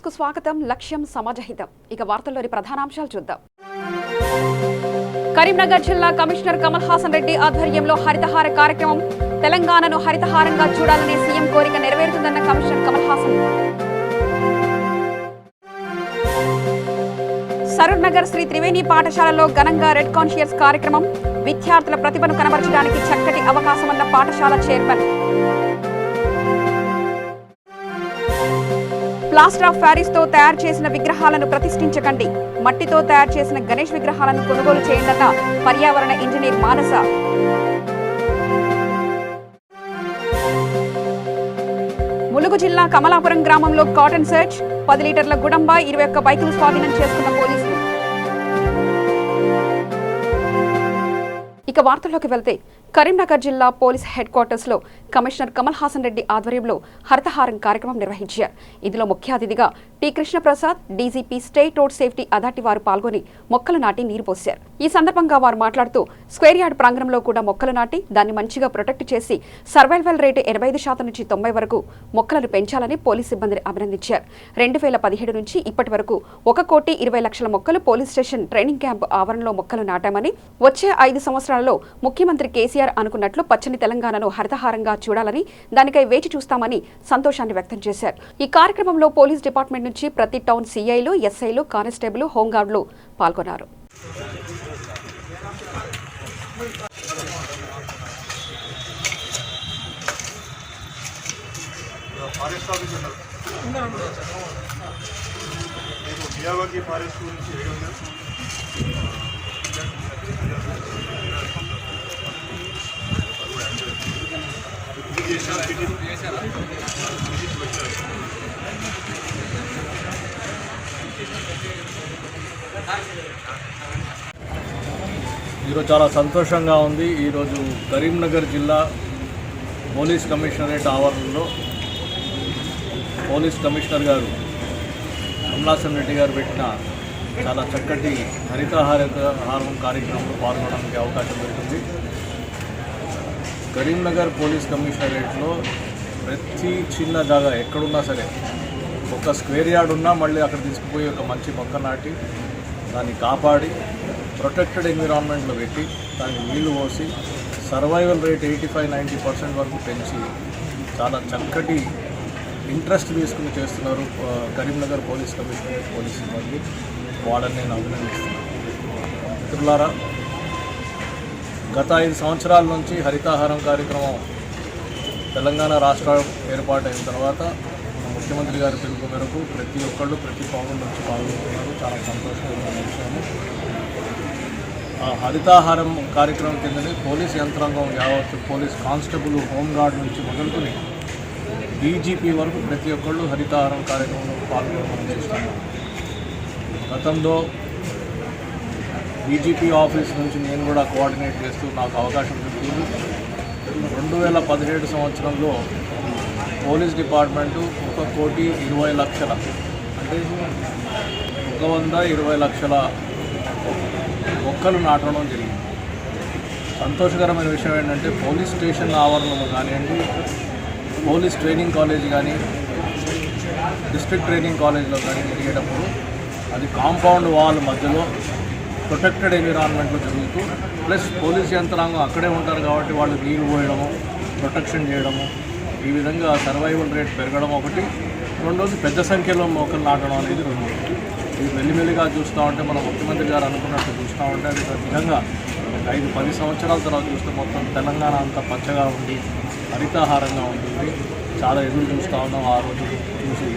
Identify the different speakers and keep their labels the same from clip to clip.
Speaker 1: News కు స్వాగతం. లక్ష్యం సమాజహితం. ఇక వార్తల్లోని ప్రధానాంశాలు చూద్దాం. కరీంనగర్ జిల్లా కమిషనర్ కమల్ హాసన్ రెడ్డి ఆధ్వర్యంలో హరితహార కార్యక్రమం. తెలంగాణను హరితహారంగా చూడాలనే సీఎం కోరిక నెరవేరుతుందన్న కమిషనర్ కమల్ హాసన్. సరూర్ నగర్ శ్రీ త్రివేణి పాఠశాలలో ఘనంగా రెడ్ కాన్షియస్ కార్యక్రమం. విద్యార్థుల ప్రతిభను కనబరచడానికి చక్కటి అవకాశమన్న పాఠశాల చైర్మన్. ప్లాస్టర్ ఆఫ్ ప్యారిస్ తో తయారు చేసిన విగ్రహాలను ప్రతిష్ఠించకండి. మట్టితో తయారు చేసిన గణేష్ విగ్రహాలను కొనుగోలు చేయండన్న పర్యావరణ ఇంజనీర్ మానస. ములుగు జిల్లా కమలాపురం గ్రామంలో కాటన్ సర్చ్. 10 లీటర్ల గుడంబ 21 బైకులు స్వాధీనం చేసుకున్న పోలీసులు. ఇక వార్తల్లోకి వెళ్తే కరీంనగర్ జిల్లా పోలీస్ హెడ్ క్వార్టర్స్ లో కమిషనర్ కమల్ హాసన్ రెడ్డి ఆధ్వర్యంలో హరితహారం కార్యక్రమం నిర్వహించారు. ఇందులో ముఖ్య అతిథిగా T Krishnaprasad, DGP, state road safety authority వారు పాల్గొని మొక్కలు నాటి నీరు పోశారు. ఈ సందర్భంగా వారు మాట్లాడుతూ స్క్వేర్ యార్డ్ ప్రాంగణంలో కూడా మొక్కలు నాటి దాన్ని మంచిగా ప్రొటెక్ట్ చేసి సర్వైవల్ రేటు 85% నుంచి 90 వరకు మొక్కలను పెంచాలని పోలీస్ సిబ్బందిని అభినందించారు. 2017 నుంచి ఇప్పటి వరకు 1,20,00,000 మొక్కలు పోలీస్ స్టేషన్ ట్రైనింగ్ క్యాంప్ ఆవరణలో మొక్కలు నాటామని, వచ్చే 5 సంవత్సరాలలో ముఖ్యమంత్రి కేసీఆర్ అనుకున్నట్లు పచ్చని తెలంగాణను హరితహారంగా చూడాలని, దానికై వేచి చూస్తామని సంతోషాన్ని వ్యక్తం చేశారు. ఈ కార్యక్రమంలో పోలీస్ డిపార్ట్మెంట్ నుంచి ప్రతి టౌన్ సీఐలు, ఎస్ఐలు, కానిస్టేబుల్, హోంగార్డులు పాల్గొన్నారు.
Speaker 2: ఈరోజు చాలా సంతోషంగా ఉంది. ఈరోజు కరీంనగర్ జిల్లా పోలీస్ కమిషనరేట్ ఆవరణలో పోలీస్ కమిషనర్ కమల్ హాసన్ రెడ్డి గారు పెట్టిన చాలా చక్కటి హరితహారం కార్యక్రమంలో పాల్గొనడానికి అవకాశం దొరికింది. కరీంనగర్ పోలీస్ కమిషనరేట్లో ప్రతి చిన్న జాగా ఎక్కడున్నా సరే, ఒక స్క్వేర్ యార్డ్ ఉన్నా మళ్ళీ అక్కడ తీసుకుపోయి ఒక మంచి మొక్క నాటి దాన్ని కాపాడి ప్రొటెక్టెడ్ ఎన్విరాన్మెంట్లో పెట్టి దానికి నీళ్లు పోసి సర్వైవల్ రేట్ 85-90% వరకు పెంచి చాలా చక్కటి ఇంట్రెస్ట్ తీసుకుని చేస్తున్నారు కరీంనగర్ పోలీస్ కమిషనరేట్ పోలీస్ సిబ్బంది. వాళ్ళని నేను అభినందిస్తున్నాను. మిత్రులారా, గత 5 సంవత్సరాల నుంచి హరితహారం కార్యక్రమం తెలంగాణ రాష్ట్రం ఏర్పాటైన తర్వాత ముఖ్యమంత్రి గారి పిలుపు మేరకు ప్రతి ఒక్కళ్ళు ప్రతి పౌరుల నుంచి పాల్గొంటున్నారు. చాలా సంతోషకరమైన విషయము. ఆ హరితహారం కార్యక్రమం కిందనే పోలీస్ యంత్రాంగం యావత్తు, పోలీస్ కానిస్టేబుల్, హోంగార్డ్ నుంచి మొదలుకొని డీజీపీ వరకు ప్రతి ఒక్కళ్ళు హరితహారం కార్యక్రమంలో పాల్గొనడం చేస్తున్నారు. గతంలో డీజీపీ ఆఫీస్ నుంచి నేను కూడా కోఆర్డినేట్ చేస్తూ నాకు అవకాశం దొరికింది. 2017 సంవత్సరంలో పోలీస్ డిపార్ట్మెంటు 1,20,00,000 అంటే 120,00,000 మొక్కలు నాటడం జరిగింది. సంతోషకరమైన విషయం ఏంటంటే పోలీస్ స్టేషన్ ఆవరణలో కానివ్వండి, పోలీస్ ట్రైనింగ్ కాలేజ్ కానీ, డిస్ట్రిక్ట్ ట్రైనింగ్ కాలేజ్లో కానీ జరిగేటప్పుడు అది కాంపౌండ్ వాల్ మధ్యలో ప్రొటెక్టెడ్ ఎన్విరాన్మెంట్లో జరుగుతూ, ప్లస్ పోలీస్ యంత్రాంగం అక్కడే ఉంటారు కాబట్టి వాళ్ళు నీళ్ళు పోయడము, ప్రొటెక్షన్ చేయడము, ఈ విధంగా సర్వైవల్ రేట్ పెరగడం ఒకటి. రెండోది పెద్ద సంఖ్యలో మొక్కలు నాటడం అనేది రెండోది. ఇది మెల్లిమెల్లిగా చూస్తూ ఉంటే మన ముఖ్యమంత్రి గారు అనుకున్నట్టు చూస్తూ ఉంటే అది నిజంగా 5-10 సంవత్సరాల తర్వాత చూస్తే మొత్తం తెలంగాణ అంతా పచ్చగా ఉండి హరితహారంగా ఉంటుంది. చాలా ఎదురు చూస్తూ ఉన్నాం ఆ రోజు చూసి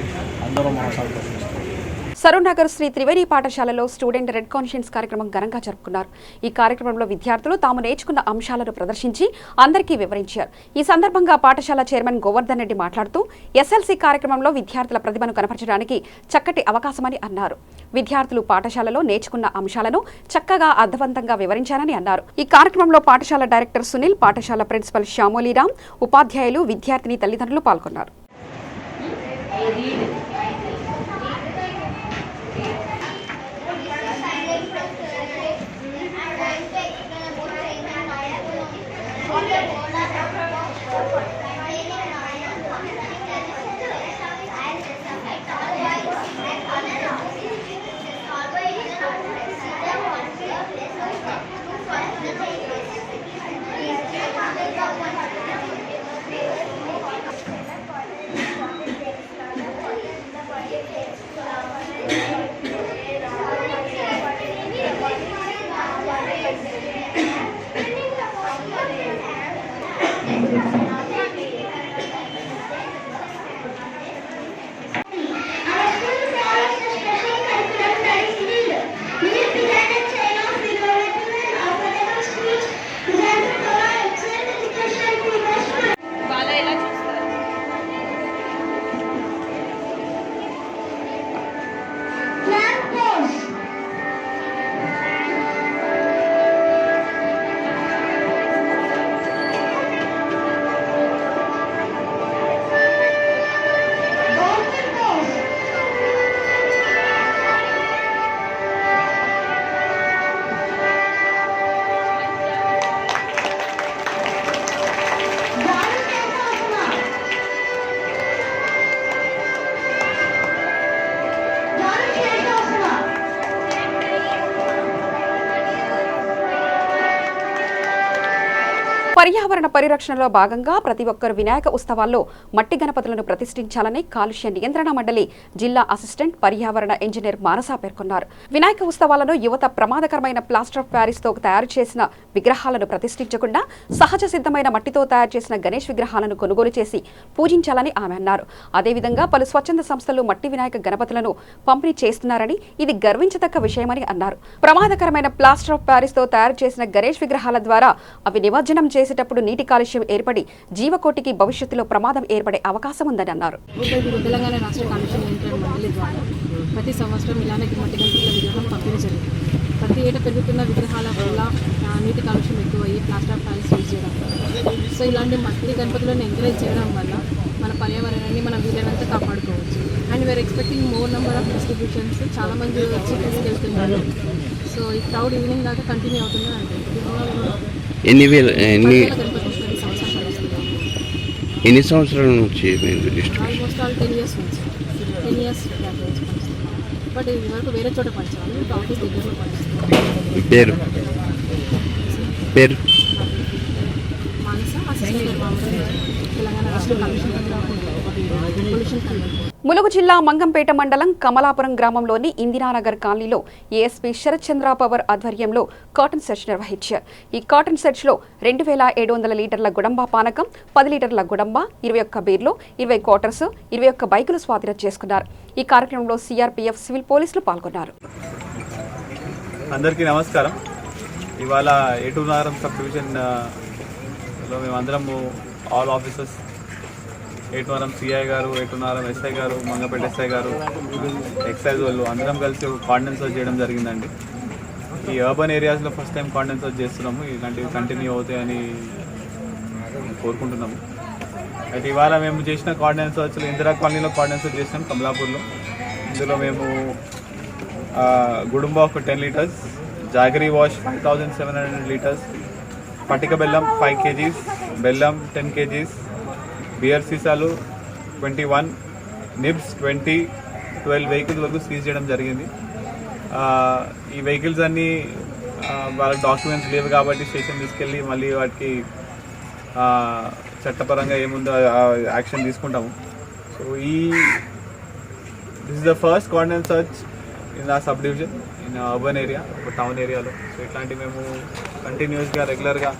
Speaker 2: అందరూ మనం సంతోషిస్తాం.
Speaker 1: సరూర్ నగర్ శ్రీ త్రివేణి పాఠశాలలో స్టూడెంట్ రెడ్ కాన్షియస్ కార్యక్రమం ఘనంగా జరుపుకున్నారు. ఈ కార్యక్రమంలో విద్యార్థులు తాము నేర్చుకున్న అంశాలను ప్రదర్శించి అందరికీ వివరించారు. ఈ సందర్భంగా పాఠశాల చైర్మన్ గోవర్ధన్ రెడ్డి మాట్లాడుతూ ఎస్ఎల్సీ కార్యక్రమంలో విద్యార్థుల ప్రతిభను కనపరచడానికి చక్కటి అవకాశమని అన్నారు. విద్యార్థులు పాఠశాలలో నేర్చుకున్న అంశాలను చక్కగా అర్థవంతంగా వివరించారని అన్నారు. ఈ కార్యక్రమంలో పాఠశాల డైరెక్టర్ సునీల్, పాఠశాల ప్రిన్సిపల్ శ్యామోలీరామ్, ఉపాధ్యాయులు, విద్యార్థిని తల్లిదండ్రులు పాల్గొన్నారు. పర్యావరణ పరిరక్షణలో భాగంగా ప్రతి ఒక్కరు వినాయక ఉత్సవాల్లో మట్టి గణపతులను ప్రతిష్ఠించాలని కాలుష్య నియంత్రణ మండలి జిల్లా అసిస్టెంట్ పర్యావరణ ఇంజనీర్ మానస పేర్కొన్నారు. వినాయక ఉత్సవాలను యువత ప్రమాదకరమైన ప్లాస్టర్ ఆఫ్ ప్యారిస్ తో తయారు చేసిన విగ్రహాలను ప్రతిష్ఠించకుండా సహజ సిద్ధమైన మట్టితో తయారు చేసిన గణేష్ విగ్రహాలను కొనుగోలు చేసి పూజించాలని ఆమె అన్నారు. అదేవిధంగా పలు స్వచ్ఛంద సంస్థలు మట్టి వినాయక గణపతులను పంపిణీ చేస్తున్నారని ఇది గర్వించదగ్గ విషయమని అన్నారు. ప్రమాదకరమైన ప్లాస్టర్ ఆఫ్ ప్యారిస్ తో తయారు చేసిన గణేష్ విగ్రహాల ద్వారా అవి నిమజ్జనం చేసేటప్పుడు నీటి కాలుష్యం ఏర్పడి జీవకోటికి భవిష్యత్తులో ప్రమాదం ఏర్పడే అవకాశం ఉందని అన్నారు.
Speaker 3: తెలంగాణ రాష్ట్ర కాలుష్య నియంత్రణ మండలి ద్వారా ప్రతి సంవత్సరం ఇలానే మట్టి గణపతుల విగ్రహం పంపిణీ జరిగింది. ప్రతి ఏటా పెరుగుతున్న విగ్రహాల వల్ల నీటి కాలుష్యం ఎక్కువయ్యి ప్లాస్టర్ ఆఫ్ ప్యారిస్ యూజ్ చేయడం. సో ఇలాంటి మట్టి గణపతులను ఎంకరేజ్ చేయడం వల్ల మన పర్యావరణాన్ని మనం వీలైనంత కాపాడుకోవచ్చు. And we are expecting more number of distributions. చాలా మంది వచ్చి తీసుకెళ్తున్నారు. సో ఈ క్రౌడ్ ఈవినింగ్ దాకా కంటిన్యూ అవుతుంది అంటే
Speaker 4: ఎన్ని సంవత్సరాల నుంచి
Speaker 3: ఆల్మోస్ట్ ఆల్ 10 years నుంచి 10 years బట్ ఇది వరకు వేరే చోట పంచాలి. ఆఫీస్ దగ్గరలో పంచాలి.
Speaker 4: పేరు పేరు
Speaker 3: మానస అసిస్టెంట్ తెలంగాణ రాష్ట్ర కమిషన్ పొల్యూషన్ కంట్రోల్.
Speaker 1: ములుగు జిల్లా మంగంపేట మండలం కమలాపురం గ్రామంలోని ఇందిరానగర్ కాలనీలో ఏఎస్పీ శరత్ చంద్ర పవర్ ఆధ్వర్యంలో కాటన్ సెర్చ్ నిర్వహించారు. ఈ కాటన్ సెర్చ్లో 2700 లీటర్ల గుడంబా పానకం, 10 లీటర్ల గుడంబా, 21 బీర్లు, 20 క్వార్టర్స్, 21 బైకులు స్వాధీనం చేసుకున్నారు. ఈ కార్యక్రమంలో సిఆర్పీఎఫ్ సివిల్ పోలీసులు పాల్గొన్నారు.
Speaker 5: అందరికీ నమస్కారం. ఇవాళ ఏటూనారం సబ్ డివిజన్లో మేమందరము ఆల్ ఆఫీసర్స్, ఏటూనారం సిఐ గారు, ఏటూనారం ఎస్ఐ గారు, మంగపేట ఎస్ఐ గారు, ఎక్సైజ్ వాళ్ళు అందరం కలిసి ఒక కార్డినెన్స్ వర్క్ చేయడం జరిగిందండి. ఈ అర్బన్ ఏరియాస్లో ఫస్ట్ టైం కార్డినెన్స్ వర్క్ చేస్తున్నాము. ఇలాంటివి కంటిన్యూ అవుతాయని కోరుకుంటున్నాము. అయితే ఇవాళ మేము చేసిన కార్డినెన్స్ వర్క్స్లో ఇందిరా కాలనీలో కార్డినెన్స్ వర్క్ చేసినాం కమలాపూర్లో. ఇందులో మేము గుడుంబా ఒక 10 లీటర్స్, జాగరీ వాష్ 5700 లీటర్స్, పటిక బెల్లం 5 kgs, బెల్లం 10 kgs, బియర్ సీసాలు 21, నిబ్స్ 20, 12 వెహికల్స్ వరకు సీజ్ చేయడం జరిగింది. ఈ వెహికల్స్ అన్నీ వాళ్ళకి డాక్యుమెంట్స్ లేవు కాబట్టి స్టేషన్ తీసుకెళ్ళి మళ్ళీ వాటికి చట్టపరంగా ఏముందో యాక్షన్ తీసుకుంటాము. So this is the first cordon search in a sub division in urban area, ఒక టౌన్ ఏరియాలో. సో ఇట్లాంటివి మేము కంటిన్యూస్గా రెగ్యులర్గా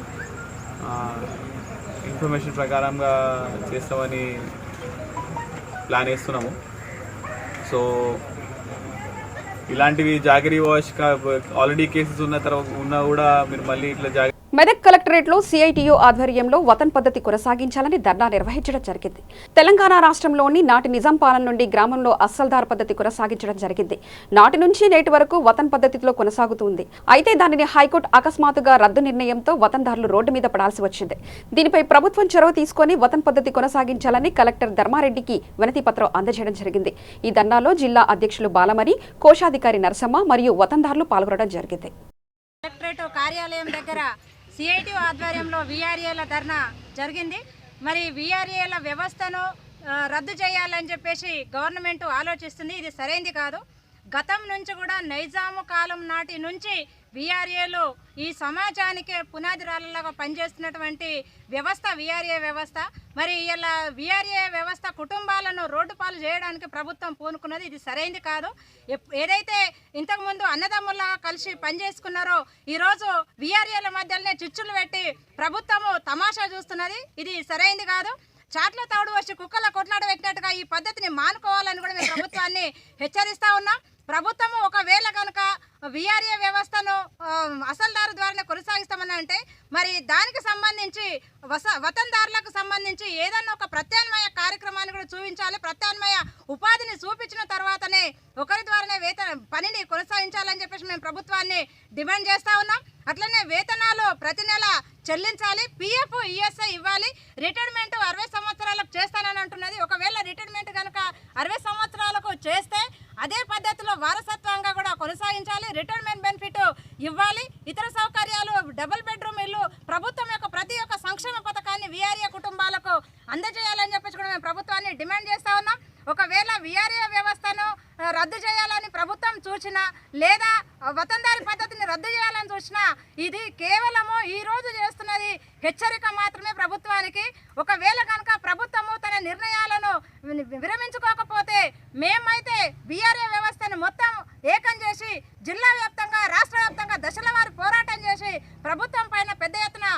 Speaker 5: ఇన్ఫర్మేషన్ ప్రకారంగా చేస్తామని ప్లాన్ వేస్తున్నాము. సో ఇలాంటివి జాగరీ వాష్ ఆల్రెడీ కేసెస్ ఉన్నా కూడా మీరు మళ్ళీ ఇట్లా
Speaker 1: మెదక్ కలెక్టరేట్లో సిఐటియు ఆధ్వర్యంలో వతన్ పద్ధతి కొనసాగించాలని ధర్నా నిర్వహించడం జరిగింది. తెలంగాణ రాష్ట్రంలోని నాటి నిజాం పాలన నుండి గ్రామంలో అస్సల్దార్ పద్ధతి కొనసాగించడం జరిగింది. నాటి నుంచి నేటి వరకు వతన్ పద్ధతిలో కొనసాగుతుంది. అయితే దానిని హైకోర్టు అకస్మాత్తుగా రద్దు నిర్ణయంతో వతన్దారులు రోడ్డు మీద పడాల్సి వచ్చింది. దీనిపై ప్రభుత్వం చొరవ తీసుకొని వతన్ పద్ధతి కొనసాగించాలని కలెక్టర్ ధర్మారెడ్డికి వినతి పత్రం అందజేయడం జరిగింది. ఈ ధర్నాలో జిల్లా అధ్యక్షులు బాలమణి, కోశాధికారి నరసమ్మ మరియు వతన్దారులు పాల్గొనడం జరిగింది.
Speaker 6: కలెక్టరేట్ కార్యాలయం దగ్గర సిఐటి ఆధ్వర్యంలో విఆర్ఏల ధర్నా జరిగింది. మరి విఆర్ఏల వ్యవస్థను రద్దు చేయాలని చెప్పేసి గవర్నమెంట్ ఆలోచిస్తుంది. ఇది సరైనది కాదు. గతం నుంచి కూడా నైజాము కాలం నాటి నుంచి విఆర్ఏలు ఈ సమాజానికే పునాదిరాళ్ళలాగా పనిచేస్తున్నటువంటి వ్యవస్థ విఆర్ఏ వ్యవస్థ. మరి ఇలా విఆర్ఏ వ్యవస్థ కుటుంబాలను రోడ్డు పాలు చేయడానికి ప్రభుత్వం పూనుకున్నది. ఇది సరైనది కాదు. ఏదైతే ఇంతకుముందు అన్నదమ్ముల్లాగా కలిసి పనిచేసుకున్నారో ఈరోజు విఆర్ఏల మధ్యలోనే చిచ్చులు పెట్టి ప్రభుత్వము తమాషా చూస్తున్నది. ఇది సరైనది కాదు. చాట్ల తౌడు వచ్చి కుక్కల కొట్లాడ పెట్టినట్టుగా ఈ పద్ధతిని మానుకోవాలని కూడా మేము ప్రభుత్వాన్ని హెచ్చరిస్తూ ఉన్నాం. ప్రభుత్వము ఒకవేళ కనుక విఆర్ఏ వ్యవస్థను అసల్దారు ద్వారానే కొనసాగిస్తామని అంటే మరి దానికి సంబంధించి వతందారులకు సంబంధించి ఏదన్నా ఒక ప్రత్యామ్నాయ కార్యక్రమాన్ని కూడా చూపించాలి. ప్రత్యామ్నాయ ఉపాధిని చూపించిన తర్వాతనే ఒకరి ద్వారానే పనిని కొనసాగించాలని చెప్పేసి మేము ప్రభుత్వాన్ని డిమాండ్ చేస్తూ ఉన్నాం. అట్లనే వేతనాలు ప్రతి నెల చెల్లించాలి. పిఎఫ్ ఈఎస్ఐ ఇవ్వాలి. రిటైర్మెంట్ 60 సంవత్సరాలకు చేస్తానని అంటున్నది. ఒకవేళ రిటైర్మెంట్ కనుక 60 సంవత్సరాలకు చేస్తే అదే పద్ధతిలో వారసత్వంగా కూడా కొనసాగించాలి. రిటైర్మెంట్ బెనిఫిట్ ఇవ్వాలి. ఇతర సౌకర్యాలు, డబుల్ బెడ్రూమ్ ఇల్లు, ప్రభుత్వం యొక్క ప్రతి ఒక్క సంక్షేమ పథకాన్ని విఆర్ఏ కుటుంబాలకు అందజేయాలని చెప్పేసి కూడా మేము ప్రభుత్వాన్ని డిమాండ్ చేస్తూ ఉన్నాం. ఒకవేళ విఆర్ఏ వ్యవస్థను రద్దు చేయాలని ప్రభుత్వం చూసినా లేదా వతందారి పద్ధతిని రద్దు చేయాలని చూసినా ఇది కేవలము ఈ రోజు చేస్తున్నది హెచ్చరిక మాత్రమే ప్రభుత్వానికి. ఒకవేళ కనుక ప్రభుత్వము తన నిర్ణయాలను విరమించుకోకపోతే మేమైతే బీఆర్ఏ వ్యవస్థను మొత్తం ఏకం చేసి జిల్లా వ్యాప్తంగా రాష్ట్ర వ్యాప్తంగా దశల వారి పోరాటం చేసి ప్రభుత్వం పైన పెద్ద ఎత్తున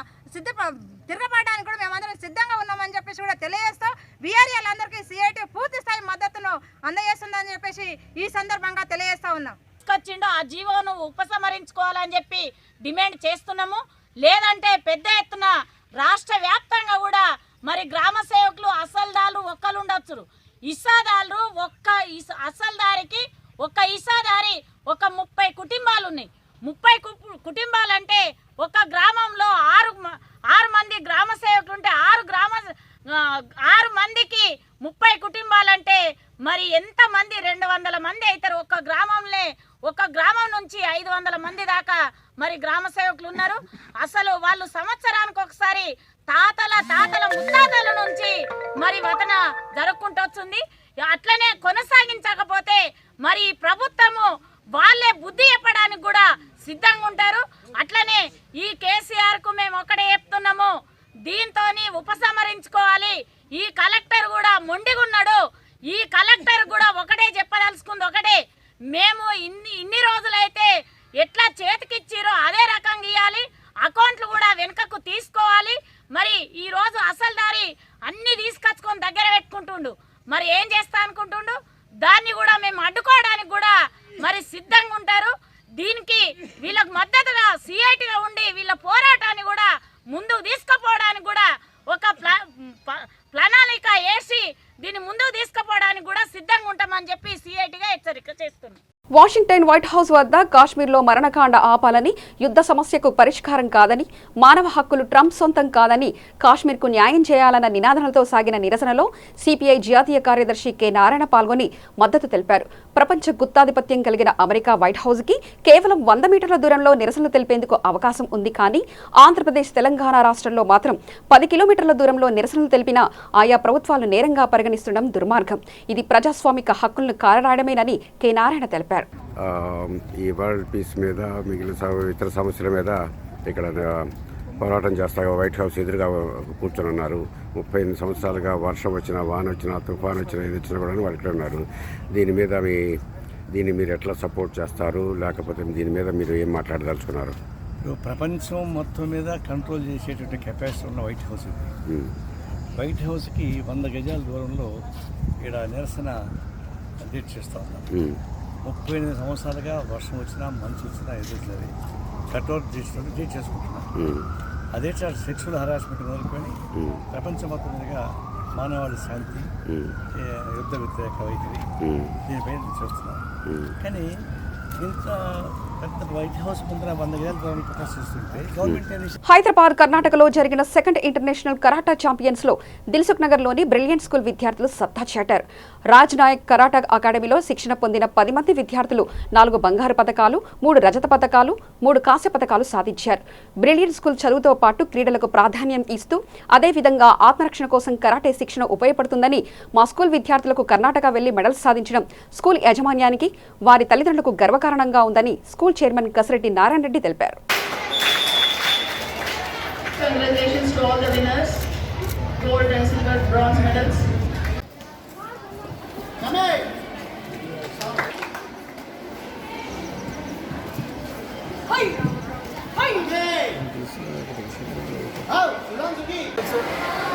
Speaker 6: తిరగబడడానికి కూడా మేమందరం సిద్ధంగా ఉన్నామని చెప్పేసి కూడా తెలియజేస్తూ బీఆర్ఏలందరికీ సిఐటి పూర్తి స్థాయి మద్దతును అందజేస్తుందని చెప్పేసి ఈ సందర్భంగా తెలియజేస్తూ ఉన్నాం.
Speaker 7: తీసుకొచ్చిండో ఆ జీవోను ఉపసంహరించుకోవాలని చెప్పి డిమాండ్ చేస్తున్నాము. లేదంటే పెద్ద ఎత్తున రాష్ట్ర వ్యాప్తంగా కూడా మరి గ్రామ సేవకులు అసలుదారులు ఒక్కరు ఉండొచ్చు. ఇసాదారులు అసలుదారికి ఒక్క ఇసాదారి ఒక 30 కుటుంబాలు ఉన్నాయి. 30 కుటుంబాలంటే ఒక గ్రామంలో 6 మంది గ్రామ సేవకులు ఉంటే 6 మందికి 30 కుటుంబాలంటే మరి ఎంతమంది 200 మంది అవుతారు. ఒక గ్రామం నుంచి 500 మంది దాకా మరి గ్రామ సేవకులు ఉన్నారు. అసలు వాళ్ళు సంవత్సరానికి ఒకసారి తాతల ముత్తాతల నుంచి మరి వతన జరుపుకుంటూ వస్తుంది. అట్లనే కొనసాగించకపోతే మరి ప్రభుత్వము వాళ్ళే బుద్ధి చెప్పడానికి కూడా సిద్ధంగా ఉంటారు. అట్లనే ఈ కేసీఆర్కు మేము ఒకటే చెప్తున్నాము, దీంతోని ఉపసంహరించుకోవాలి. ఈ కలెక్టర్ కూడా మొండిగున్నాడు. ఈ కలెక్టర్ కూడా ఒకటే చెప్పదలుచుకుంది, ఒకటే మేము ఇన్ని రోజులైతే ఎట్లా చేతికిచ్చిరో అదే రకంగా ఇవ్వాలి. అకౌంట్లు కూడా వెనుకకు తీసుకోవాలి. మరి ఈ రోజు అసలుదారి అన్ని తీసుకొచ్చుకొని దగ్గర పెట్టుకుంటుండు. మరి ఏం చేస్తా అనుకుంటుండు? దాన్ని కూడా మేము అడ్డుకోవడానికి కూడా మరి సిద్ధంగా ఉంటారు. దీనికి వీళ్ళకు మద్దతుగా సిఐటిగా ఉండి వీళ్ళ పోరాటాన్ని కూడా ముందుకు తీసుకుపోవడానికి కూడా ఒక ప్రణాళిక వేసి దీన్ని ముందుకు తీసుకుపోవడానికి కూడా సిద్ధంగా ఉంటామని చెప్పి సిఐటిగా హెచ్చరిక చేస్తున్నాం.
Speaker 1: వాషింగ్టన్ వైట్ హౌస్ వద్ద కాశ్మీర్లో మరణకాండ ఆపాలని, యుద్ధ సమస్యకు పరిష్కారం కాదని, మానవ హక్కులు ట్రంప్ సొంతం కాదని, కాశ్మీర్కు న్యాయం చేయాలన్న నినాదాలతో సాగిన నిరసనలో సిపిఐ జాతీయ కార్యదర్శి కె నారాయణ పాల్గొని మద్దతు తెలిపారు. ప్రపంచ గుత్తాధిపత్యం కలిగిన అమెరికా వైట్ హౌస్కి కేవలం 100 మీటర్ల దూరంలో నిరసనలు తెలిపేందుకు అవకాశం ఉంది. కానీ ఆంధ్రప్రదేశ్, తెలంగాణ రాష్ట్రాల్లో మాత్రం 10 కిలోమీటర్ల దూరంలో నిరసనలు తెలిపినా ఆయా ప్రభుత్వాలు నేరంగా పరిగణిస్తుండడం దుర్మార్గం. ఇది ప్రజాస్వామిక హక్కులను కారడాయడమేనని కె నారాయణ తెలిపారు.
Speaker 4: ఈ వరల్డ్ పీస్ మీద మిగిలిన ఇతర సమస్యల మీద ఇక్కడ పోరాటం చేస్తా వైట్ హౌస్ ఎదురుగా కూర్చొని ఉన్నారు. 38 సంవత్సరాలుగా వర్షం వచ్చినా, వాన వచ్చినా, తుఫాన్ వచ్చినా, ఇది వచ్చినా కూడా వాళ్ళు ఇక్కడ ఉన్నారు. దీన్ని మీరు ఎట్లా సపోర్ట్ చేస్తారు, లేకపోతే దీని మీద మీరు ఏం మాట్లాడదలుచుకున్నారు?
Speaker 2: ప్రపంచం మొత్తం మీద కంట్రోల్ చేసేటువంటి కెపాసిటీ ఉన్న వైట్ హౌస్ ఇది. వైట్ హౌస్కి 100 గజాల దూరంలో ఇక్కడ నిరసన దీక్ష చేస్తూ ఉన్నారు. 38 సంవత్సరాలుగా వర్షం వచ్చినా, మంచు వచ్చినా, ఎదురుతుంది కఠోర దీక్ష చేసుకుంటున్నారు. అదే సెక్షువల్ హరాస్మెంట్ మొదలుకొని ప్రపంచం మొత్తం మీదుగా మానవాళి శాంతి, యుద్ధ వ్యతిరేక వైఖరి దీనిపైన చేస్తున్నారు. కానీ ఇంత పెద్ద వైట్ హౌస్ ముందర 100 గజాల దూరం ప్రదర్శిస్తుంటే గవర్నమెంట్
Speaker 1: హైదరాబాద్, కర్ణాటకలో జరిగిన 2nd ఇంటర్నేషనల్ కరాటా ఛాంపియన్స్ లో దిల్సుఖ్ నగర్ లోని బ్రిలియంట్ స్కూల్ విద్యార్థులు సత్తా చాటారు. రాజ్ నాయక్ కరాటా అకాడమీలో శిక్షణ పొందిన 10 మంది విద్యార్థులు 4 బంగారు పతకాలు, 3 రజత పతకాలు, 3 కాంస్య పతకాలు సాధించారు. బ్రిలియంట్ స్కూల్ చదువుతో పాటు క్రీడలకు ప్రాధాన్యం ఇస్తూ అదేవిధంగా ఆత్మరక్షణ కోసం కరాటే శిక్షణ ఉపయోగపడుతుందని మా స్కూల్ విద్యార్థులకు కర్ణాటక వెళ్లి మెడల్స్ సాధించడం స్కూల్ యాజమాన్యానికి, వారి తల్లిదండ్రులకు గర్వకారణంగా ఉందని స్కూల్ చైర్మన్ కసిరెడ్డి నారాయణ రెడ్డి తెలిపారు.
Speaker 8: Congratulations to all the winners, gold and silver, bronze medals.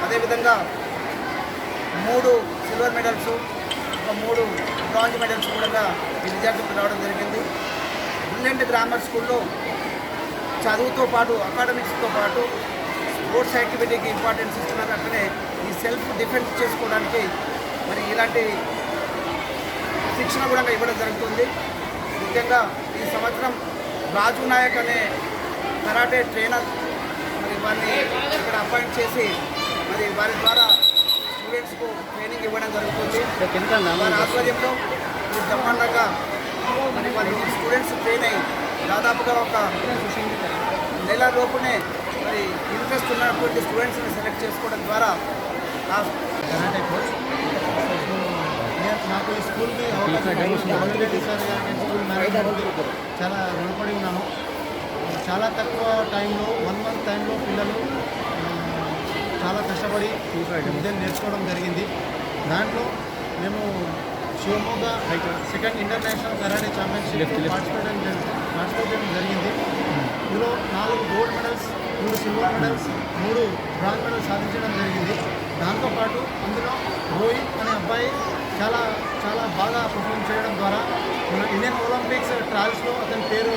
Speaker 9: అదేవిధంగా 3 సిల్వర్ మెడల్స్, 3 బ్రాంజ్ మెడల్స్ కూడా ఈ విద్యార్థులకు రావడం జరిగింది. బ్రిలియంట్ గ్రామర్ స్కూల్లో చదువుతో పాటు, అకాడమిక్స్తో పాటు స్పోర్ట్స్ యాక్టివిటీకి ఇంపార్టెన్స్ ఇస్తున్నారు. అట్లనే ఈ సెల్ఫ్ డిఫెన్స్ చేసుకోవడానికి మరి ఇలాంటి శిక్షణ కూడా ఇవ్వడం జరుగుతుంది. ముఖ్యంగా ఈ సంవత్సరం రాజు నాయక్ అనే కరాటే ట్రైనర్ మరి వారిని ఇక్కడ అపాయింట్ చేసి మరి వారి ద్వారా స్టూడెంట్స్కు ట్రైనింగ్ ఇవ్వడం జరుగుతుంది. వారి ఆధ్వర్యంలో బ్రహ్మాండంగా మరి వారి స్టూడెంట్స్ ట్రైన్ అయ్యి దాదాపుగా ఒక నెల లోపునే మరి ఇంట్రెస్ట్ ఉన్నటువంటి స్టూడెంట్స్ని సెలెక్ట్ చేసుకోవడం ద్వారా ఆ కరాటే కోచ్ నాకు ఈ స్కూల్కి అవైలబిలిటీ సార్ గారికి స్కూల్ మేనేజ్మెంట్ చాలా రుణపడి ఉన్నాను. చాలా తక్కువ టైంలో 1 మంత్ టైంలో పిల్లలు చాలా కష్టపడి విద్యను నేర్చుకోవడం జరిగింది. దాంట్లో మేము Shivamogga second international karate championship participate చేయడం జరిగింది. ఇందులో 4 gold medals, 3 silver medals, 3 bronze medals సాధించడం జరిగింది. దాంతోపాటు అందులో రోహిత్ అనే అబ్బాయి చాలా చాలా బాగా పర్ఫామ్ చేయడం ద్వారా మన ఇండియన్ ఒలింపిక్స్ ట్రయల్స్లో అతని పేరు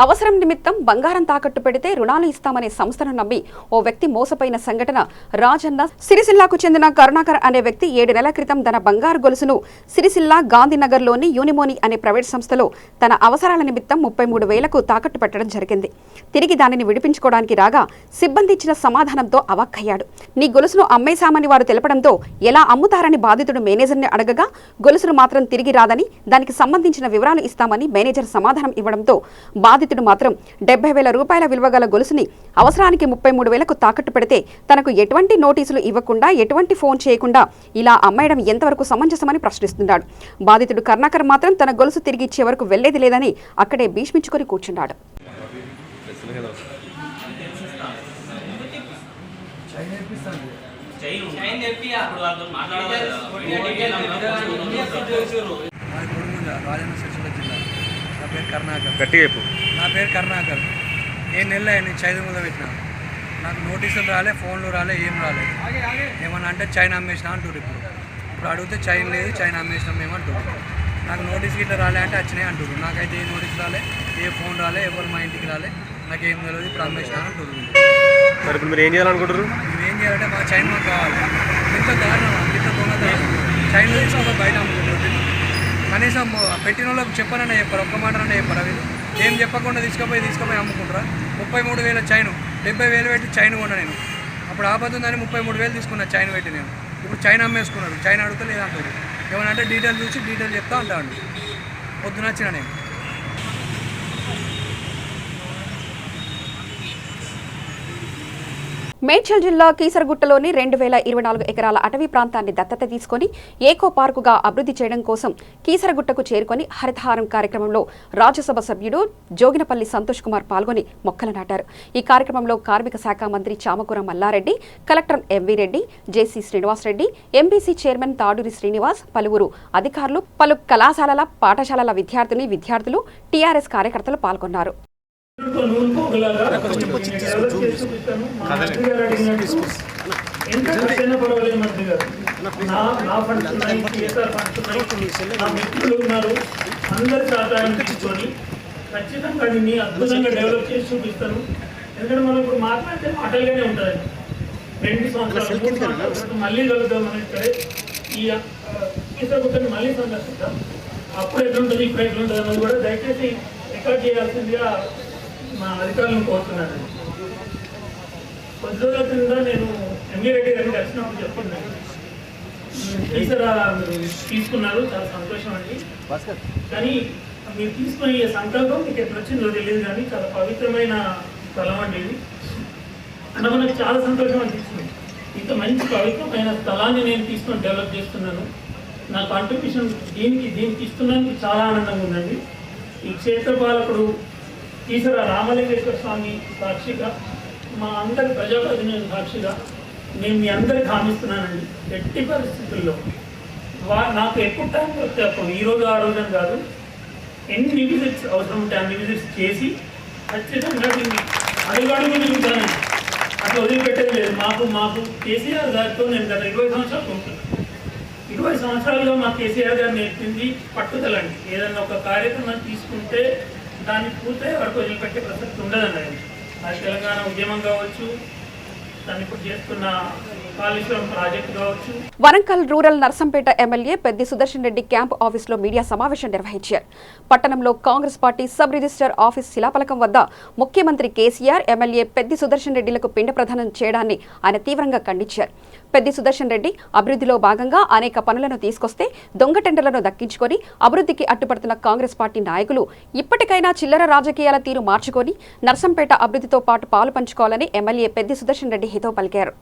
Speaker 1: అవసరం నిమిత్తం బంగారం తాకట్టు పెడితే రుణాలు ఇస్తామనే సంస్థను నమ్మి ఓ వ్యక్తి మోసపోయిన సంఘటన రాజన్న సిరిసిల్లాకు చెందిన కరుణాకర్ అనే వ్యక్తి 7 నెలల క్రితం తన బంగారు గొలుసును సిరిసిల్ల గాంధీనగర్లోని యూనిమోని అనే ప్రైవేట్ సంస్థలో తన అవసరాల నిమిత్తం 33,000కు తాకట్టు పెట్టడం జరిగింది. తిరిగి దానిని విడిపించుకోవడానికి రాగా సిబ్బంది ఇచ్చిన సమాధానంతో అవాక్కయ్యాడు. నీ గొలుసును అమ్మేశామని వారు తెలపడంతో ఎలా అమ్ముతారని బాధితుడు మేనేజర్ని అడగగా గొలుసును మాత్రం తిరిగి రాదని దానికి సంబంధించిన వివరాలు ఇస్తామని మేనేజర్ సమాధానం ఇవ్వడంతో బాధితుడు మాత్రం 70,000 రూపాయల విలువగల గొలుసుని అవసరానికి 33,000కు తాకట్టు పెడితే తనకు ఎటువంటి నోటీసులు ఇవ్వకుండా ఎటువంటి ఫోన్ చేయకుండా ఇలా అమ్మేయడం ఎంతవరకు సమంజసమని ప్రశ్నిస్తున్నాడు. బాధితుడు కరుణాకర్ మాత్రం తన గొలుసు తిరిగి ఇచ్చే వరకు వెళ్లేది లేదని అక్కడే భీష్మించుకొని కూర్చున్నాడు.
Speaker 10: నా పేరు కరుణాకర్. 7 నెలలు అయ్యింది చైన్ ముందు పెట్టినా. నాకు నోటీసులు రాలే, ఫోన్లు రాలే, ఏం రాలే. ఏమన్నా అంటే చైన్ అమ్మేసినా అంటారు. ఇప్పుడు అడిగితే చైన్ లేదు, చైన్ అమ్మేసినాం మేము అంటారు. నాకు నోటీస్ ఇట్లా రాలే అంటే వచ్చినాయి అంటారు. నాకైతే ఏ నోటీస్ రాలే, ఏ ఫోన్ రాలే, ఎవరు మా ఇంటికి రాలే, నాకేం తెలియదు. ఇప్పుడు అమ్మేసినా అంటారు.
Speaker 11: మరి ఇప్పుడు మీరు ఏం చేయాలనుకుంటారు?
Speaker 10: మేము ఏం చేయాలంటే మా చైన్ మాకు కావాలి. ఇంత దారుణం, ఇంత దొంగతనం. చైన్ తీసుకొని బయట అమ్ముకుంటారు. కనీసం పెట్టిన వాళ్ళకి చెప్పనన్నా చెప్పారు, ఒక్క మాటనన్నా చెప్పారు. అవి ఏం చెప్పకుండా తీసుకుపోయి అమ్ముకుంటారా? 33,000 చైను, 70,000 పెట్టి చైన్ కొన్నా నేను. అప్పుడు ఆపదుందని 33,000 తీసుకున్నా చైన్ పెట్టి నేను. ఇప్పుడు చైన్ అమ్మేసుకున్నాడు. చైన్ అడిగితే లేదంటాడు. ఏమన్నా అంటే డీటెయిల్ చూసి డీటెయిల్ చెప్తా అంటాడు. పొద్దున వచ్చిన నేను.
Speaker 1: మేడ్చల్ జిల్లా కీసరగుట్టలోని 2,024 ఎకరాల అటవీ ప్రాంతాన్ని దత్తత తీసుకుని ఏకో పార్కుగా అభివృద్ధి చేయడం కోసం కీసరగుట్టకు చేరుకొని హరితహారం కార్యక్రమంలో రాజ్యసభ సభ్యుడు జోగినపల్లి సంతోష్ కుమార్ పాల్గొని మొక్కలు నాటారు. ఈ కార్యక్రమంలో కార్మిక శాఖ మంత్రి చామకూర మల్లారెడ్డి, కలెక్టర్ ఎంవి రెడ్డి, జేసీ శ్రీనివాసరెడ్డి, ఎంబీసీ చైర్మన్ తాడూరి శ్రీనివాస్, పలువురు అధికారులు, పలు కళాశాలల పాఠశాలల విద్యార్థులు, టీఆర్ఎస్ కార్యకర్తలు పాల్గొన్నారు.
Speaker 12: ఖచ్చితంగా దీన్ని అద్భుతంగా డెవలప్ చేసి చూపిస్తాను. ఎందుకంటే మనం ఇప్పుడు మాట్లాడితే మాటలుగానే ఉంటుంది. 2 సంవత్సరాలు 3 సంవత్సరాలు మళ్ళీ కలుద్దాం. మనం ఇక్కడే ఈ కీసరగుట్టని మళ్ళీ సందర్శిద్దాం. అప్పుడు ఎట్లుంటుంది, ఇప్పుడు ఎట్లుంటుంది అన్నది కూడా దయచేసి రికార్డ్ చేయాల్సిందిగా మా అధికారులను కోరుతున్నాను. కొద్ది రోజుల క్రింద నేను ఎంవీ రెడ్డి గారిని కలిసినప్పుడు చెప్తున్నాను, ఈసారి మీరు తీసుకున్నారు, చాలా సంతోషం అండి. కానీ మీరు తీసుకునే ఈ సంకల్పం మీకు ఎప్పుడు వచ్చిందో తెలియదు, కానీ చాలా పవిత్రమైన స్థలం అండి ఇది. అంటే మనకు చాలా సంతోషం అనిపిస్తుంది. ఇంత మంచి పవిత్రమైన స్థలాన్ని నేను తీసుకొని డెవలప్ చేస్తున్నాను. నా కాంట్రిబ్యూషన్ దీనికి ఇస్తున్నానికి చాలా ఆనందంగా ఉందండి. ఈ క్షేత్రపాలకుడు ఈశ్వర రామలింగేశ్వర స్వామి సాక్షిగా, మా అందరి ప్రజాప్రతినిధుల సాక్షిగా నేను మీ అందరికి హామీస్తున్నానండి. ఎట్టి పరిస్థితుల్లో నాకు ఎప్పుడు టైం వస్తే అప్పుడు, ఈరోజు ఆ రోజు అని కాదు, ఎన్ని విజిట్స్ అవసరం ఉంటే అన్ని విజిట్స్ చేసి ఖచ్చితంగా దీన్ని అడుగడుగు తిరుగుతానండి. అట్లా వదిలిపెట్టేది లేదు. మాకు కేసీఆర్ గారితో నేను గత 20 సంవత్సరాలు ఉంటున్నాను. 20 సంవత్సరాలుగా మా కేసీఆర్ గారు నేర్పింది పట్టుదలండి. ఏదన్నా ఒక కార్యక్రమం తీసుకుంటే దాన్ని పూర్తయ్యే వరకు వదిలిపెట్టే ప్రసక్తి ఉండదండి. అది తెలంగాణ ఉద్యమం కావచ్చు, దాన్ని ఇప్పుడు చేస్తున్న కాళేశ్వరం ప్రాజెక్టు కావచ్చు.
Speaker 1: Warangal rural Narsampet MLA Peddi Sudarshan Reddy camp ఆఫీసులో మీడియా సమావేశం నిర్వహించారు. పట్టణంలో Congress party sub register office శిలాఫలకం వద్ద ముఖ్యమంత్రి కేసీఆర్, ఎమ్మెల్యే పెద్ది సుదర్శన్ రెడ్డిలకు పిండ ప్రదానం చేయడాన్ని ఆయన తీవ్రంగా ఖండించారు. పెద్ది సుదర్శన్ రెడ్డి అభివృద్ధిలో భాగంగా అనేక పనులను తీసుకొస్తే దొంగ టెండర్లను దక్కించుకొని అభివృద్ధికి అడ్డుపడుతున్న కాంగ్రెస్ పార్టీ నాయకులు ఇప్పటికైనా చిల్లర రాజకీయాల తీరు మార్చుకొని నర్సంపేట అభివృద్ధితో పాటు పాలు పంచుకోవాలని ఎమ్మెల్యే పెద్ది సుదర్శన్ రెడ్డి హితవు పలికారు.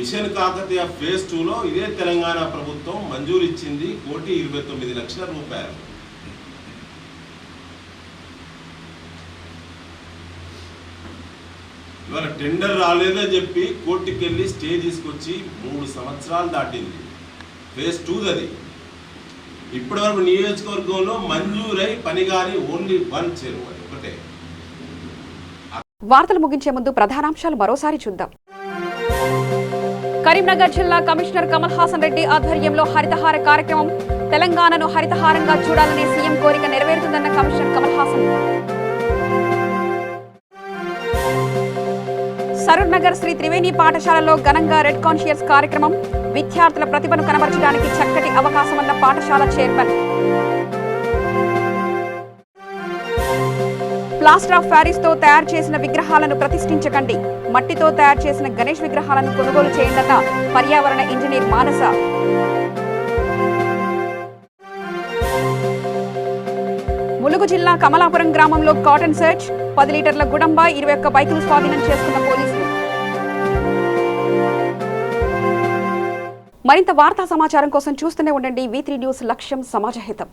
Speaker 13: మిషన్ కాకతీయ ఫేజ్ 2లో ఇదే తెలంగాణ ప్రభుత్వం మంజూరు ఇచ్చింది 1,29,00,000 రూపాయలు. ఇవాళ టెండర్ రాలేదని చెప్పి కోర్టుకి వెళ్ళి స్టే తీసుకొచ్చి 3 సంవత్సరాలు దాటింది. ఫేజ్ 2 అది. ఇప్పటివరకు నియోజకవర్గంలో మంజూరై పని కానీ ఓన్లీ 1 చెరువు అది ఒకటే.
Speaker 1: వార్తలు ముగించే ముందు ప్రధానాంశాలు మరోసారి చూద్దాం. కరీంనగర్ జిల్లా కమిషనర్ కమల్ హాసన్ రెడ్డి ఆధ్వర్యంలో హరితహార కార్యక్రమం. తెలంగాణను హరితహారంగా చూడాలనే సీఎం కోరిక నెరవేరుతుందన్న కమిషనర్ కమల్ హాసన్. సరూర్ నగర్ శ్రీ త్రివేణి పాఠశాలలో ఘనంగా రెడ్ కాన్షియస్ కార్యక్రమం. విద్యార్థుల ప్రతిభను కనబరచడానికి చక్కటి అవకాశమన్న పాఠశాల చైర్మన్. ప్లాస్టర్ ఆఫ్ ప్యారిస్ తో తయారు చేసిన విగ్రహాలను ప్రతిష్ఠించకండి. మట్టితో తయారు చేసిన గణేష్ విగ్రహాలను కొనుగోలు చేయండన్న పర్యావరణ ఇంజనీర్ మానస. ములుగు జిల్లా కమలాపురం గ్రామంలో కాటన్ సర్చ్. 10 లీటర్ల గుడంబ 21 బైకులు స్వాధీనం చేసుకున్న పోలీసులు. మరింత వార్తా సమాచారం కోసం చూస్తూనే ఉండండి V3 న్యూస్. లక్ష్యం సమాజహితం.